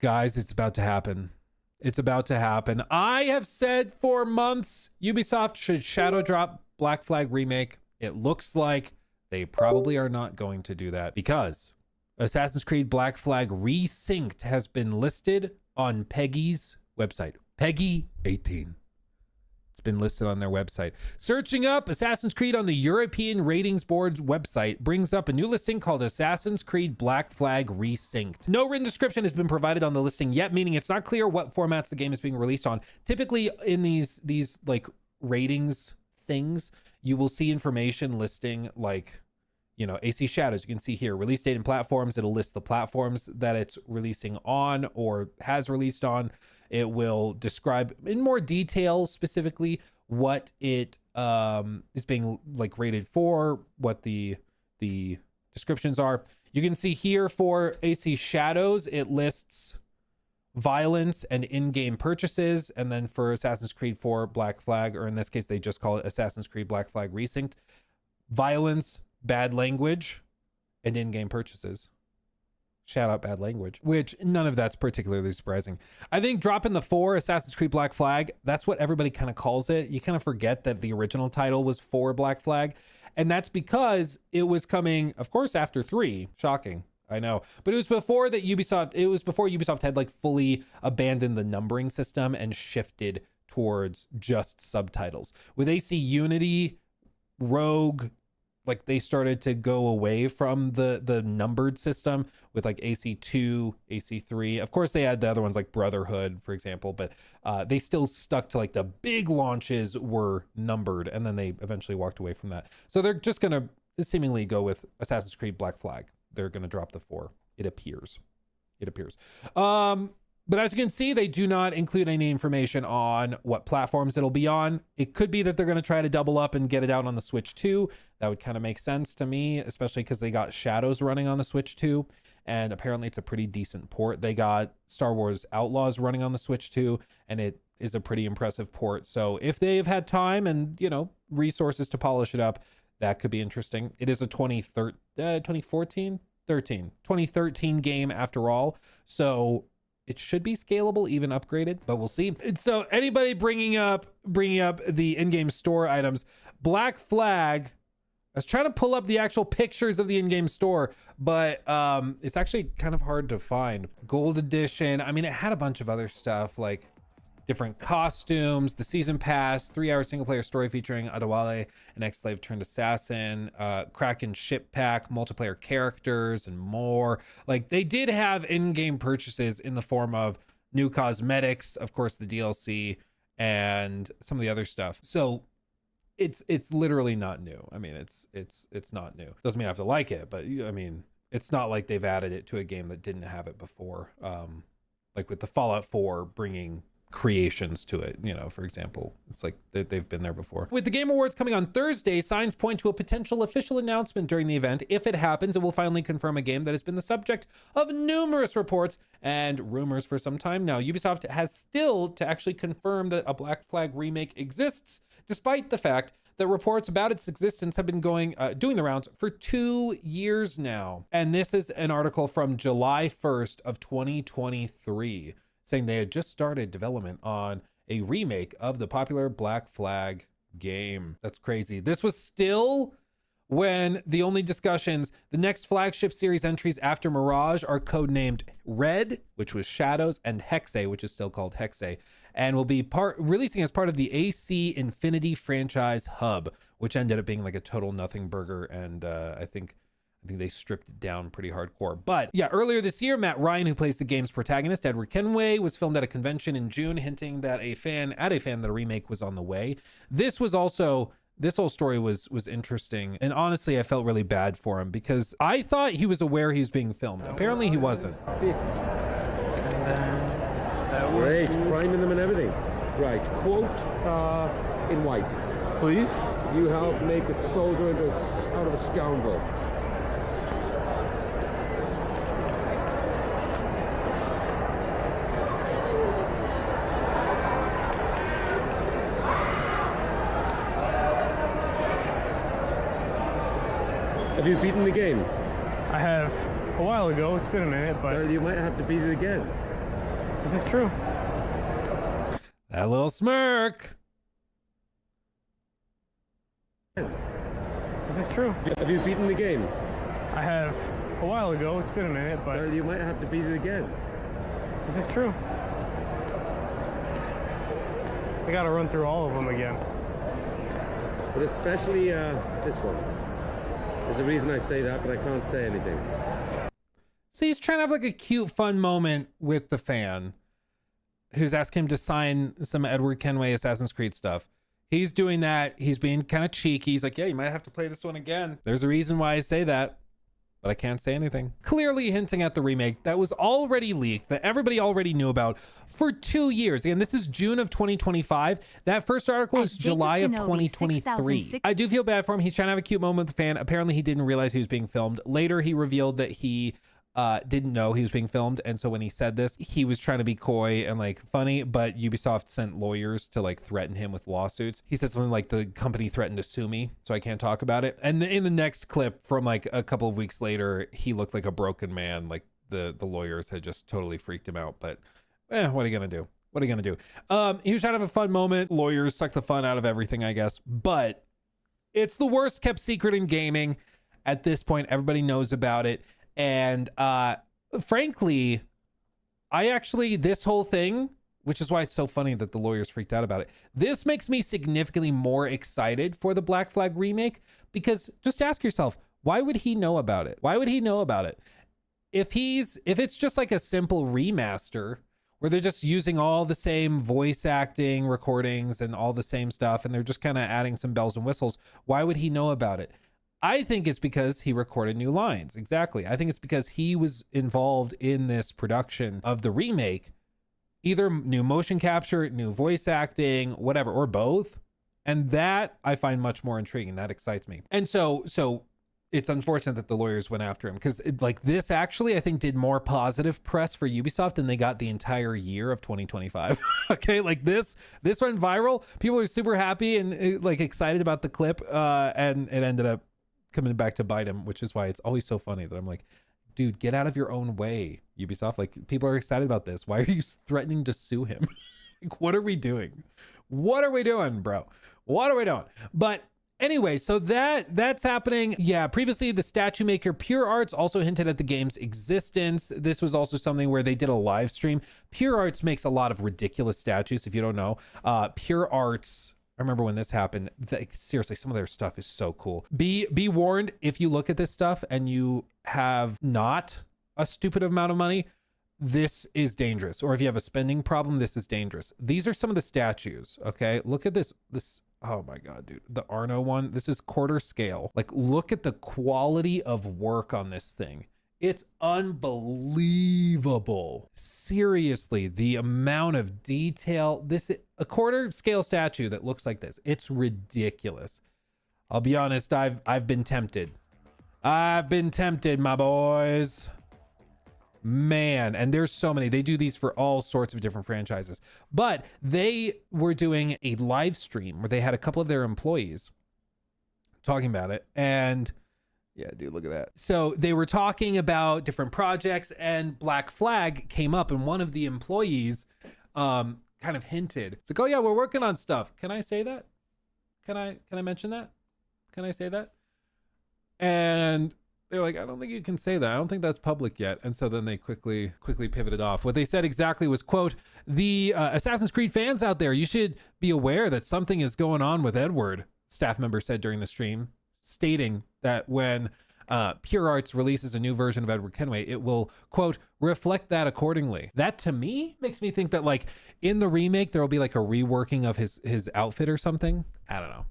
Guys, it's about to happen. It's about to happen. I have said for months Ubisoft should shadow drop Black Flag Remake. It looks like they probably are not going to do that because Assassin's Creed Black Flag Resynced has been listed on Peggy's website. Peggy 18. It's been listed on their website. Searching up Assassin's Creed on the European Ratings Board's website brings up a new listing called Assassin's Creed Black Flag Resynced. No written description has been provided on the listing yet, meaning it's not clear what formats the game is being released on. Typically in these like ratings things, you will see information listing like, you know, AC Shadows. You can see here release date and platforms. It'll list the platforms that it's releasing on or has released on. It will describe in more detail specifically what it is being like rated for, what the descriptions are. You can see here for AC Shadows, it lists violence and in-game purchases. And then for Assassin's Creed 4 Black Flag, or in this case, they just call it Assassin's Creed Black Flag Resynced, violence, bad language, and in-game purchases. Shout out bad language, which none of that's particularly surprising. I think dropping the 4 Assassin's Creed Black Flag, that's what everybody kind of calls it. You kind of forget that the original title was 4 Black Flag. And that's because it was coming, of course, after 3. Shocking, I know. But it was before Ubisoft had like fully abandoned the numbering system and shifted towards just subtitles. With AC Unity, Rogue, like they started to go away from the numbered system with like AC2, AC3. Of course, they had the other ones like Brotherhood, for example, but they still stuck to like the big launches were numbered, and then they eventually walked away from that. So they're just going to seemingly go with Assassin's Creed Black Flag. They're going to drop the 4. It appears. But as you can see, they do not include any information on what platforms it'll be on. It could be that they're going to try to double up and get it out on the Switch 2. That would kind of make sense to me, especially because they got Shadows running on the Switch 2. And apparently it's a pretty decent port. They got Star Wars Outlaws running on the Switch 2, and it is a pretty impressive port. So if they've had time and, you know, resources to polish it up, that could be interesting. It is a 2013 game after all. So it should be scalable, even upgraded, but we'll see. And so anybody bringing up the in-game store items, Black Flag, I was trying to pull up the actual pictures of the in-game store, but it's actually kind of hard to find. Gold edition. I mean, it had a bunch of other stuff like different costumes, the season pass, 3-hour single-player story featuring Adewale, an ex-slave turned assassin, Kraken ship pack, multiplayer characters, and more. Like, they did have in-game purchases in the form of new cosmetics, of course, the DLC, and some of the other stuff. So it's literally not new. I mean, it's not new. Doesn't mean I have to like it, but I mean, it's not like they've added it to a game that didn't have it before. Like with the Fallout 4 bringing creations to it, you know, for example. It's like they've been there before. With the Game Awards coming on Thursday, signs point to a potential official announcement during the event. If it happens, it will finally confirm a game that has been the subject of numerous reports and rumors for some time now. Ubisoft has still to actually confirm that a Black Flag remake exists, despite the fact that reports about its existence have been doing the rounds for 2 years now. And this is an article from July 1st of 2023. Saying they had just started development on a remake of the popular Black Flag game. That's crazy. This was still when the only discussions, the next flagship series entries after Mirage are codenamed Red, which was Shadows, and Hexe, which is still called Hexe, and will be releasing as part of the AC Infinity franchise hub, which ended up being like a total nothing burger. And I think they stripped it down pretty hardcore. But yeah, earlier this year, Matt Ryan, who plays the game's protagonist, Edward Kenway, was filmed at a convention in June, hinting that a fan that a remake was on the way. This whole story was interesting. And honestly, I felt really bad for him because I thought he was aware he was being filmed. Apparently he wasn't. Great, priming them and everything. Right, quote in white. Please? You help make a soldier out of a scoundrel. Have you beaten the game? I have a while ago. It's been a minute, but Well, you might have to beat it again. This is true. That little smirk. This is true. Have you beaten the game? I have a while ago. It's been a minute, but Well, you might have to beat it again. this is true. I gotta run through all of them again. But especially this one. There's a reason I say that, but I can't say anything. So he's trying to have like a cute, fun moment with the fan who's asking him to sign some Edward Kenway Assassin's Creed stuff. He's doing that. He's being kind of cheeky. He's like, yeah, you might have to play this one again. There's a reason why I say that, but I can't say anything. Clearly hinting at the remake that was already leaked, that everybody already knew about for 2 years. Again, this is June of 2025. That first article is July of 2023. I do feel bad for him. He's trying to have a cute moment with the fan. Apparently, he didn't realize he was being filmed. Later, he revealed that he didn't know he was being filmed, and so when he said this, he was trying to be coy and like funny, but Ubisoft sent lawyers to like threaten him with lawsuits. He said something like, the company threatened to sue me, so I can't talk about it. And in the next clip from like a couple of weeks later, he looked like a broken man. Like the lawyers had just totally freaked him out. But what are you gonna do? What are you gonna do? He was trying to have a fun moment. Lawyers suck the fun out of everything, I guess, but it's the worst kept secret in gaming. At this point, everybody knows about it. And frankly, this whole thing, which is why it's so funny that the lawyers freaked out about it, this makes me significantly more excited for the Black Flag remake, because just ask yourself, why would he know about it? Why would he know about it? If it's just like a simple remaster where they're just using all the same voice acting recordings and all the same stuff, and they're just kind of adding some bells and whistles, why would he know about it? I think it's because he recorded new lines. Exactly. I think it's because he was involved in this production of the remake, either new motion capture, new voice acting, whatever, or both. And that I find much more intriguing. That excites me. And so it's unfortunate that the lawyers went after him, because like this actually, I think, did more positive press for Ubisoft than they got the entire year of 2025. Okay, like this went viral. People are super happy and like excited about the clip, and it ended up coming back to bite him, which is why it's always so funny that I'm like, dude, get out of your own way, Ubisoft. Like, people are excited about this. Why are you threatening to sue him? Like, what are we doing? What are we doing, bro? What are we doing? But anyway, so that's happening. Yeah, previously the statue maker Pure Arts also hinted at the game's existence. This was also something where they did a live stream. Pure Arts makes a lot of ridiculous statues, if you don't know. Pure Arts, I remember when this happened, seriously, some of their stuff is so cool. Be warned, if you look at this stuff and you have not a stupid amount of money, this is dangerous. Or if you have a spending problem, this is dangerous. These are some of the statues, okay? Look at this. Oh my God, dude. The Arno one, this is quarter scale. Like, look at the quality of work on this thing. It's unbelievable. Seriously, the amount of detail. A quarter scale statue that looks like this. It's ridiculous. I'll be honest, I've been tempted. I've been tempted, my boys. Man, and there's so many. They do these for all sorts of different franchises. But they were doing a live stream where they had a couple of their employees talking about it, and yeah, dude, look at that. So they were talking about different projects, and Black Flag came up, and one of the employees kind of hinted. It's like, oh yeah, we're working on stuff. Can I say that? Can I mention that? Can I say that? And they're like, I don't think you can say that. I don't think that's public yet. And so then they quickly pivoted off. What they said exactly was, quote, the Assassin's Creed fans out there, you should be aware that something is going on with Edward, staff member said during the stream, stating that when Pure Arts releases a new version of Edward Kenway, it will, quote, reflect that accordingly. That to me makes me think that like in the remake, there will be like a reworking of his outfit or something. I don't know.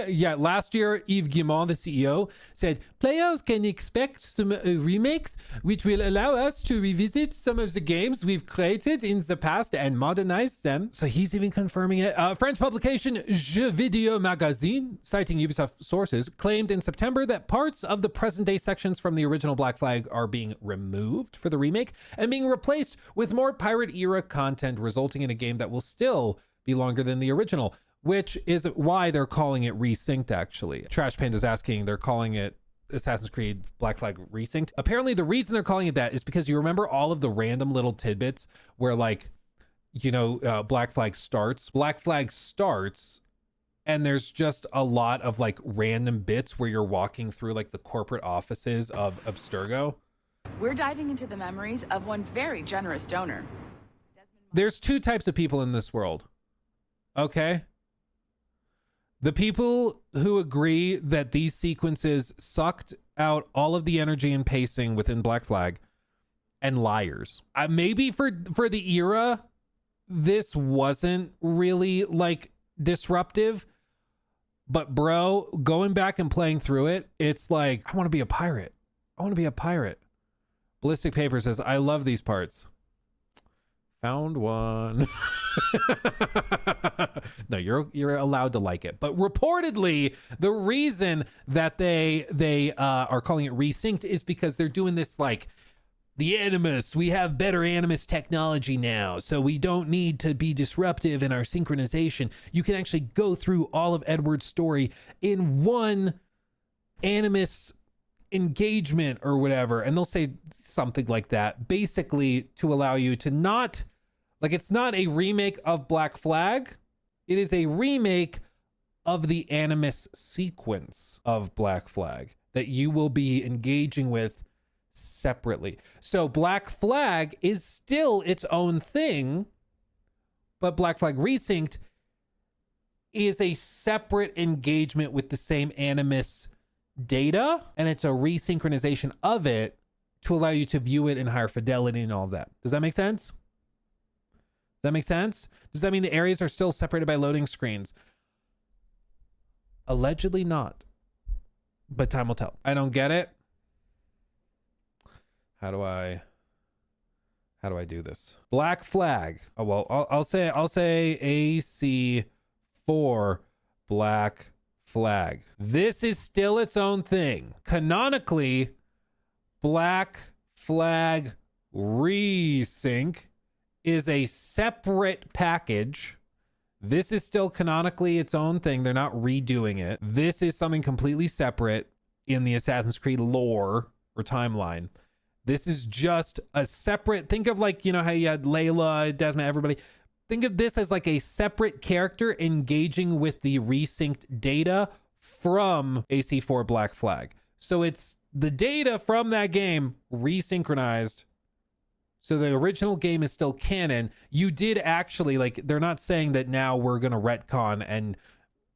Yeah, last year, Yves Guillemot, the CEO, said, players can expect some remakes, which will allow us to revisit some of the games we've created in the past and modernize them. So he's even confirming it. French publication Jeux Vidéo Magazine, citing Ubisoft sources, claimed in September that parts of the present-day sections from the original Black Flag are being removed for the remake and being replaced with more pirate-era content, resulting in a game that will still be longer than the original, which is why they're calling it Resynced, actually. Trash Panda's asking, they're calling it Assassin's Creed Black Flag Resynced. Apparently, the reason they're calling it that is because you remember all of the random little tidbits where, like, Black Flag starts. Black Flag starts, and there's just a lot of like random bits where you're walking through like the corporate offices of Abstergo. We're diving into the memories of one very generous donor. There's two types of people in this world. Okay? The people who agree that these sequences sucked out all of the energy and pacing within Black Flag, and liars. Maybe for the era, this wasn't really like disruptive, but bro, going back and playing through it, it's like, I want to be a pirate. I want to be a pirate. Ballistic Paper says, I love these parts. Found one. No, you're allowed to like it. But reportedly, the reason that they are calling it Resynced is because they're doing this like, the Animus, we have better Animus technology now, so we don't need to be disruptive in our synchronization. You can actually go through all of Edward's story in one Animus engagement or whatever, and they'll say something like that, basically to allow you to not, like, it's not a remake of Black Flag, it is a remake of the Animus sequence of Black Flag that you will be engaging with separately. So Black Flag is still its own thing, but Black Flag Resynced is a separate engagement with the same Animus data, and it's a resynchronization of it to allow you to view it in higher fidelity and all of that. Does that make sense? Does that make sense? Does that mean the areas are still separated by loading screens? Allegedly not, but time will tell. I don't get it. How do I do this? Black Flag. Oh, well, I'll say AC4 Black Flag. This is still its own thing. Canonically, Black Flag Resync is a separate package. This is still canonically its own thing. They're not redoing it. This is something completely separate in the Assassin's Creed lore or timeline. This is just a separate, think of like, how you had Layla, Desmond, everybody. Think of this as like a separate character engaging with the resynced data from AC4 Black Flag. So it's the data from that game resynchronized. So the original game is still canon. You did actually, like, they're not saying that now we're going to retcon and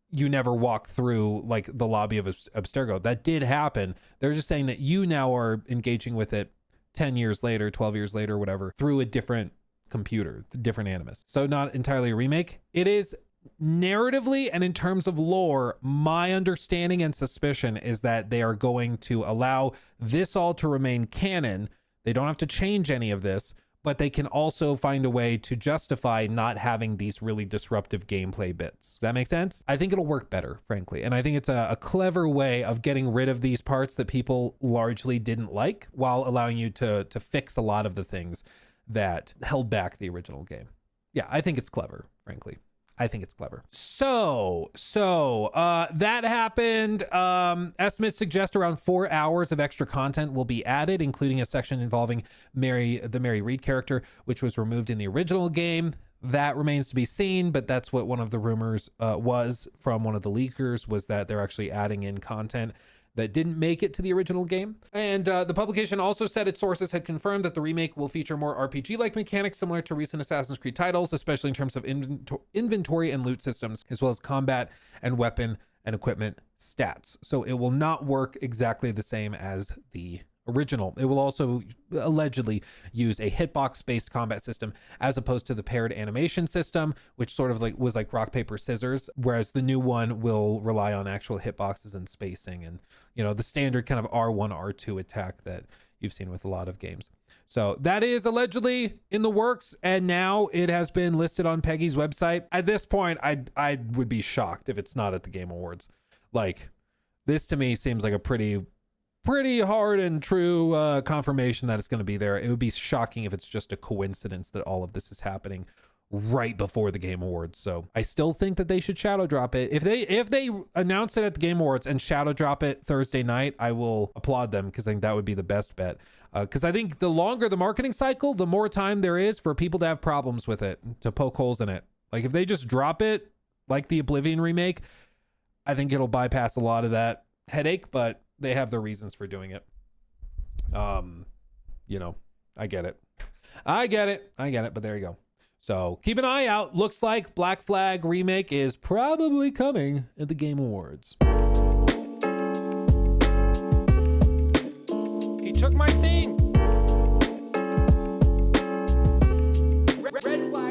you never walk through like the lobby of Abstergo. That did happen. They're just saying that you now are engaging with it 10 years later, 12 years later, whatever, through a different computer, different Animus. So not entirely a remake. It is narratively and in terms of lore, my understanding and suspicion is that they are going to allow this all to remain canon. They don't have to change any of this, but they can also find a way to justify not having these really disruptive gameplay bits. Does that make sense? I think it'll work better, frankly. And I think it's a clever way of getting rid of these parts that people largely didn't like while allowing you to fix a lot of the things that held back the original game. Yeah, I think it's clever, frankly. I think it's clever. So that happened. Estimates suggest around 4 hours of extra content will be added, including a section involving the Mary Read character, which was removed in the original game. That remains to be seen, but that's what one of the rumors was from one of the leakers, was that they're actually adding in content that didn't make it to the original game. And the publication also said its sources had confirmed that the remake will feature more RPG-like mechanics similar to recent Assassin's Creed titles, especially in terms of inventory and loot systems, as well as combat and weapon and equipment stats. So it will not work exactly the same as the original. It will also allegedly use a hitbox-based combat system as opposed to the paired animation system, which sort of was like rock, paper, scissors, whereas the new one will rely on actual hitboxes and spacing and, the standard kind of R1, R2 attack that you've seen with a lot of games. So that is allegedly in the works, and now it has been listed on Peggy's website. At this point, I would be shocked if it's not at the Game Awards. Like, this to me seems like a pretty hard and true confirmation that it's going to be there. It would be shocking if it's just a coincidence that all of this is happening right before the Game Awards. So I still think that they should shadow drop it. If they announce it at the Game Awards and shadow drop it Thursday night, I will applaud them, because I think that would be the best bet. Because I think the longer the marketing cycle, the more time there is for people to have problems with it, to poke holes in it. Like if they just drop it like the Oblivion remake, I think it'll bypass a lot of that headache, but they have their reasons for doing it. You know, I get it, but there you go. So keep an eye out. Looks like Black Flag Remake is probably coming at the Game Awards. He took my thing. Red flag.